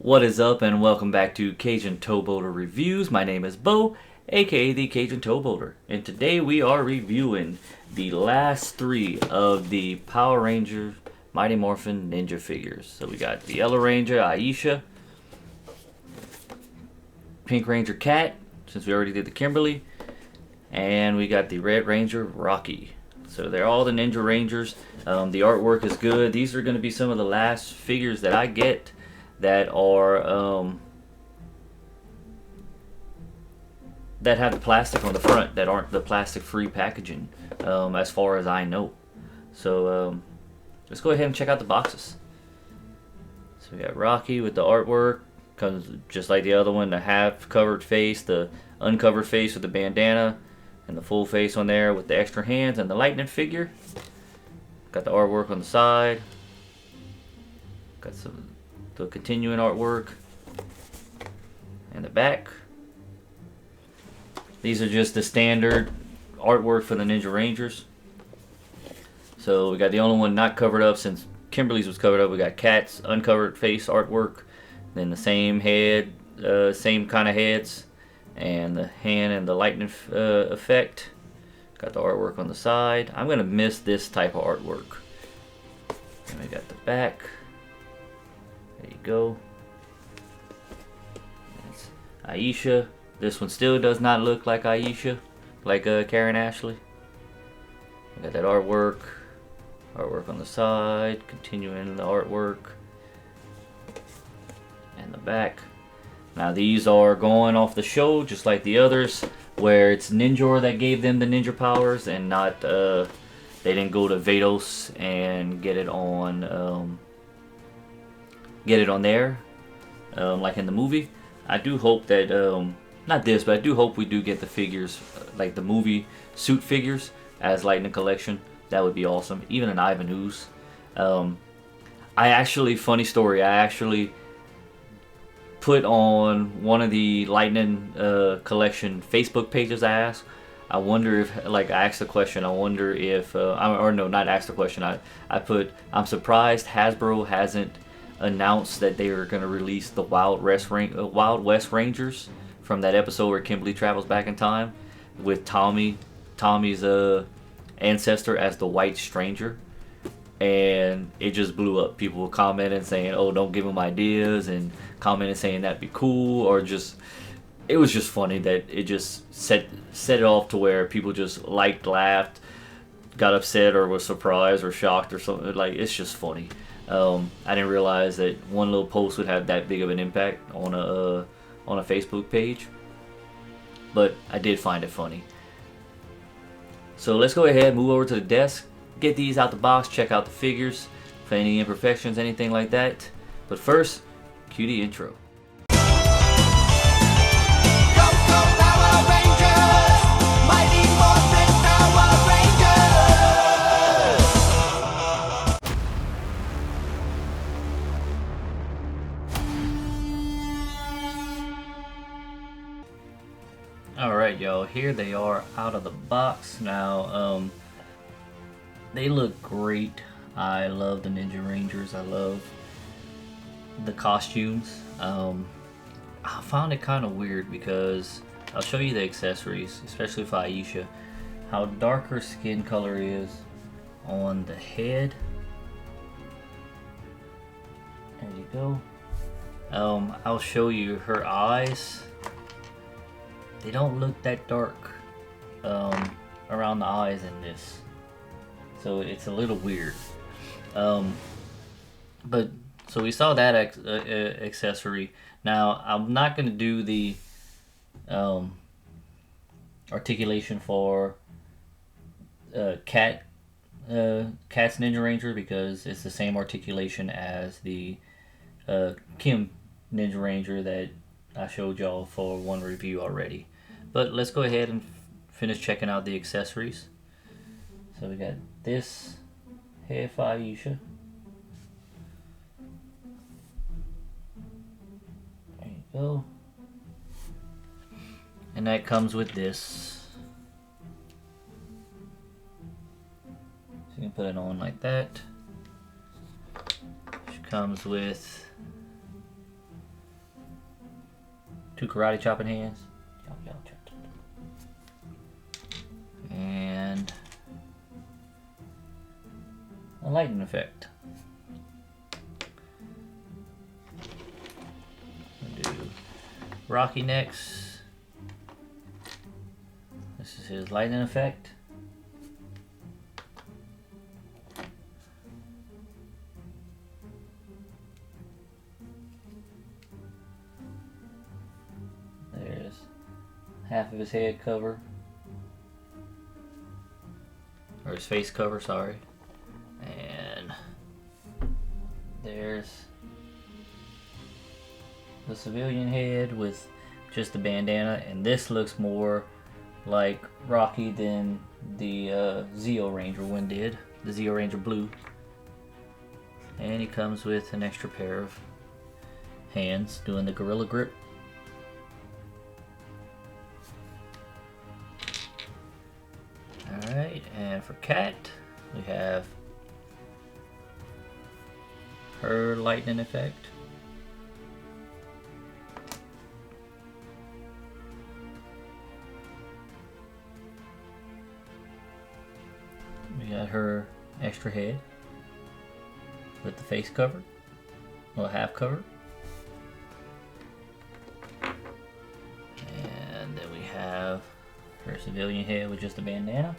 What is up, and welcome back to Cajun Towboater Reviews. My name is Bo, aka the Cajun Towboater, and today we are reviewing the last three of the Power Ranger Mighty Morphin Ninja figures. So we got the Yellow Ranger Aisha, Pink Ranger Cat, since we already did the Kimberly, and we got the Red Ranger Rocky. So they're all the Ninja Rangers. The artwork is good. These are going to be some of the last figures that I get that are that have the plastic on the front, that aren't the plastic free packaging, as far as I know. So let's go ahead and check out the boxes. So we got Rocky with the artwork, comes just like the other one, the half covered face, the uncovered face with the bandana, and the full face on there with the extra hands, and the lightning figure. Got the artwork on the side, got the continuing artwork and the back. These are just the standard artwork for the Ninja Rangers. So we got the only one not covered up, since Kimberly's was covered up. We got Cat's uncovered face artwork, then the same head, same kind of heads, and the hand and the lightning effect. Got the artwork on the side. I'm gonna miss this type of artwork. And we got the back. There you go. That's Aisha. This one still does not look like Aisha, like Karen Ashley. We got that artwork on the side, continuing the artwork, and the back. Now these are going off the show, just like the others, where it's Ninjor that gave them the ninja powers, and not they didn't go to Vados and get it on there, like in the movie. I do hope that not this, but I do hope we do get the figures, like the movie suit figures, as Lightning Collection. That would be awesome. Even an Ivan Ooze. Funny story, I actually put on one of the Lightning Collection Facebook pages I asked. I wonder if, like, I asked the question, I wonder if, or no, not asked the question, I put, I'm surprised Hasbro hasn't announced that they are going to release the Wild West Rangers from that episode where Kimberly travels back in time, with Tommy's ancestor as the White Stranger. And it just blew up. People were commenting saying, oh, don't give them ideas, and commenting saying that'd be cool, or just, it was just funny that it just set it off to where people just liked, laughed, got upset, or was surprised or shocked or something. Like, it's just funny. I didn't realize that one little post would have that big of an impact on a Facebook page, but I did find it funny. So let's go ahead, move over to the desk, get these out the box, check out the figures for any imperfections, anything like that. But first, cue the intro. Alright, y'all, here they are out of the box. Now, they look great. I love the Ninja Rangers. I love the costumes. I found it kind of weird because I'll show you the accessories, especially for Aisha, how dark her skin color is on the head. There you go. I'll show you her eyes. They don't look that dark around the eyes in this, so it's a little weird. But so we saw that accessory. Now I'm not going to do the articulation for Cat's Ninja Ranger, because it's the same articulation as the Kim Ninja Ranger that I showed y'all for one review already. But let's go ahead and finish checking out the accessories. So we got this head for Aisha. There you go. And that comes with this. So you can put it on like that. She comes with 2 karate chopping hands. And a lightning effect. We'll do Rocky next. This is his lightning effect. There's half of his head cover. Or his face cover, sorry. And there's the civilian head with just the bandana, and this looks more like Rocky than the Zeo Ranger one did, the Zeo Ranger Blue. And he comes with an extra pair of hands doing the gorilla grip. Alright, and for Cat, we have her lightning effect. We got her extra head with the face cover, well, half cover. And then we have her civilian head with just a bandana.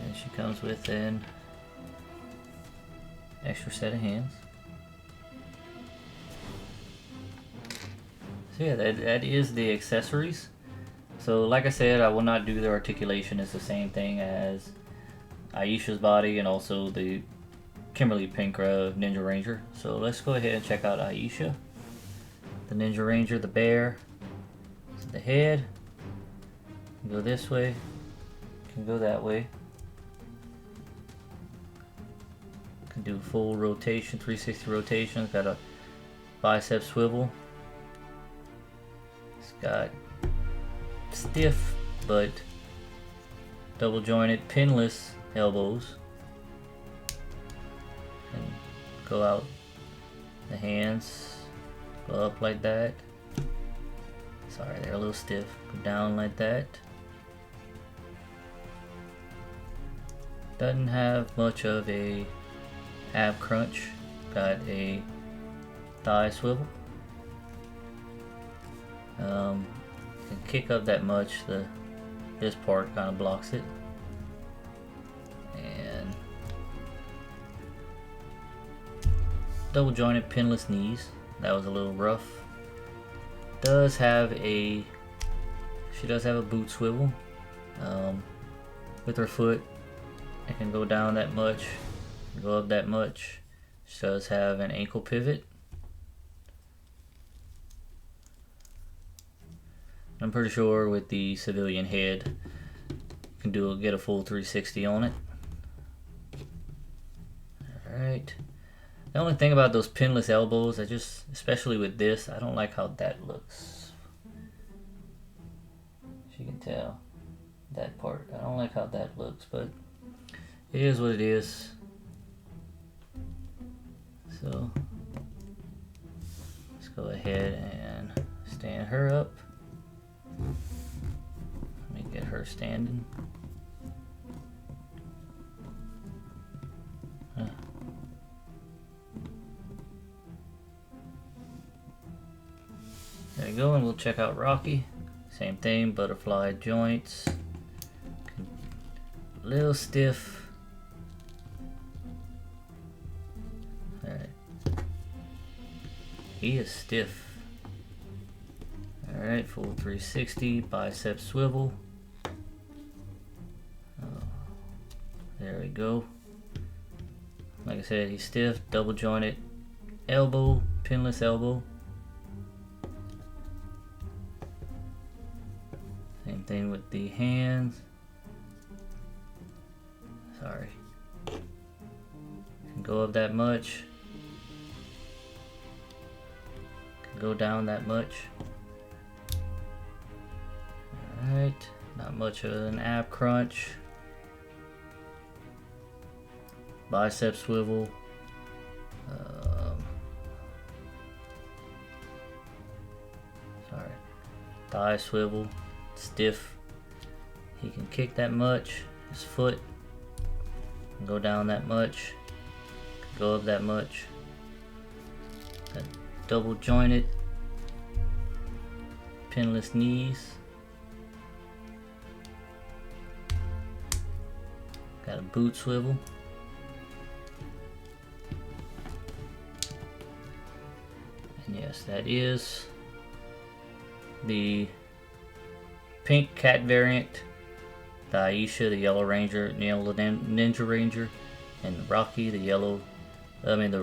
And she comes with an extra set of hands. So yeah, that is the accessories. So like I said, I will not do the articulation. It's the same thing as Aisha's body and also the Kimberly Pinkra Ninja Ranger. So let's go ahead and check out Aisha. The Ninja Ranger, the bear, the head, can go this way, can go that way, can do full rotation, 360 rotation, got a bicep swivel, it's got stiff but double jointed pinless elbows, and go out the hands. Go up like that. Sorry, they're a little stiff. Go down like that. Doesn't have much of a ab crunch. Got a thigh swivel. Can kick up that much. This part kind of blocks it. And double jointed pinless knees. That was a little rough. She does have a boot swivel with her foot. It can go down that much, go up that much. She does have an ankle pivot. I'm pretty sure with the civilian head, you can get a full 360 on it. All right. The only thing about those pinless elbows, especially with this, I don't like how that looks. As you can tell, that part, I don't like how that looks, but it is what it is. So, let's go ahead and stand her up. Let me get her standing. There you go, and we'll check out Rocky. Same thing, butterfly joints. A little stiff. Alright. He is stiff. Alright, full 360, bicep swivel. There we go. Like I said, he's stiff, double jointed elbow, pinless elbow. Same thing with the hands. Sorry. Can go up that much. Can go down that much. Alright, not much of an ab crunch. Bicep swivel. thigh swivel, stiff. He can kick that much. His foot can go down that much, can go up that much. Got double jointed, pinless knees. Got a boot swivel. And yes, that is the pink cat variant, the Aisha, the yellow ranger, yellow ninja ranger, and Rocky, the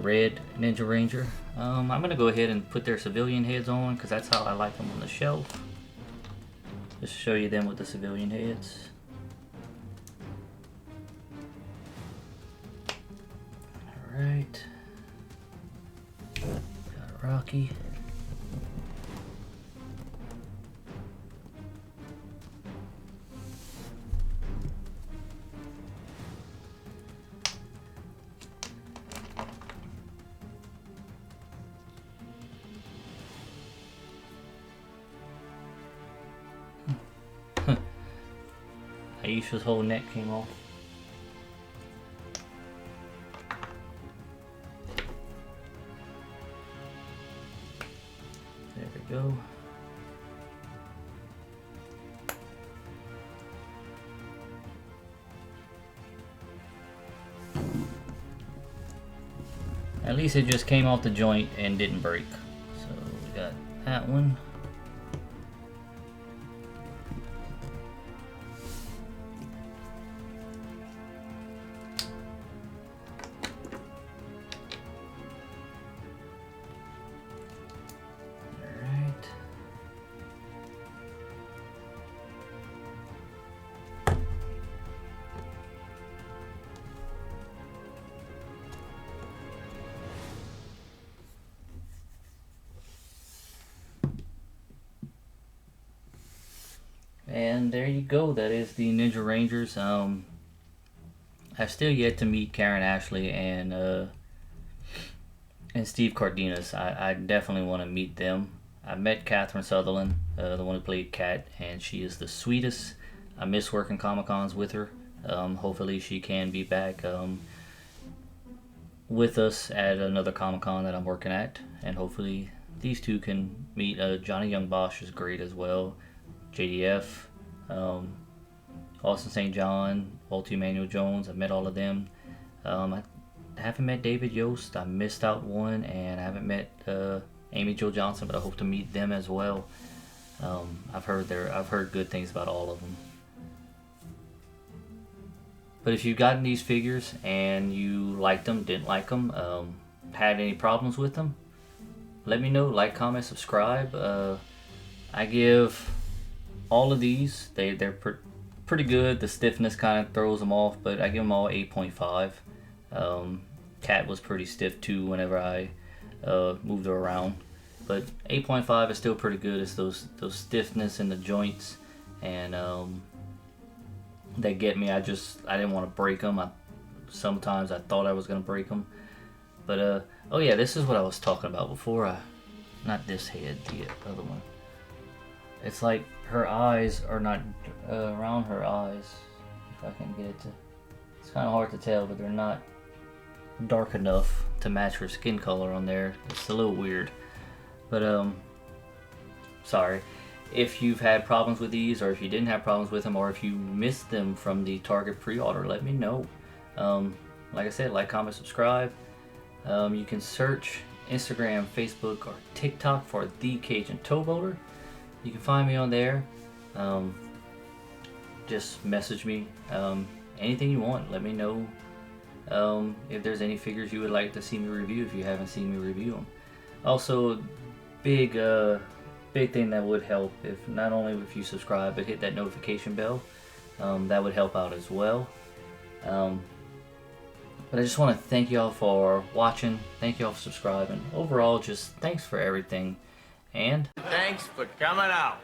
red ninja ranger. I'm gonna go ahead and put their civilian heads on because that's how I like them on the shelf. Just show you them with the civilian heads. Alright. Got Rocky. Aisha's whole neck came off. There we go. At least it just came off the joint and didn't break. So we got that one. And there you go, that is the Ninja Rangers. I've still yet to meet Karen Ashley and Steve Cardenas. I definitely want to meet them. I met Catherine Sutherland, the one who played Kat, and she is the sweetest. I miss working Comic-Cons with her. Hopefully she can be back with us at another Comic-Con that I'm working at, and hopefully these two can meet. Johnny Young Bosch is great as well. JDF, Austin St. John, Walter Emmanuel Jones. I met all of them. I haven't met David Yost. I missed out one, and I haven't met Amy Jo Johnson, but I hope to meet them as well. I've heard good things about all of them. But if you've gotten these figures and you liked them, didn't like them, had any problems with them, let me know. Like, comment, subscribe. I give all of these, they're pretty good. The stiffness kind of throws them off, but I give them all 8.5. Cat was pretty stiff too whenever I moved her around, but 8.5 is still pretty good. It's those stiffness in the joints and that get me. I didn't want to break them. Sometimes I thought I was gonna break them, but oh yeah, this is what I was talking about before. Not this head, the other one. It's like her eyes are not around her eyes. If I can get it to, it's kind of hard to tell, but they're not dark enough to match her skin color on there. It's a little weird, but sorry if you've had problems with these, or if you didn't have problems with them, or if you missed them from the Target pre-order. Let me know. Like I said, like, comment, subscribe. You can search Instagram, Facebook, or TikTok for The Cajun Towboater. You can find me on there. Just message me. Anything you want, let me know. If there's any figures you would like to see me review if you haven't seen me review them. Also, big thing that would help, if not only if you subscribe, but hit that notification bell. That would help out as well. But I just want to thank y'all for watching. Thank y'all for subscribing. Overall, just thanks for everything. And thanks for coming out.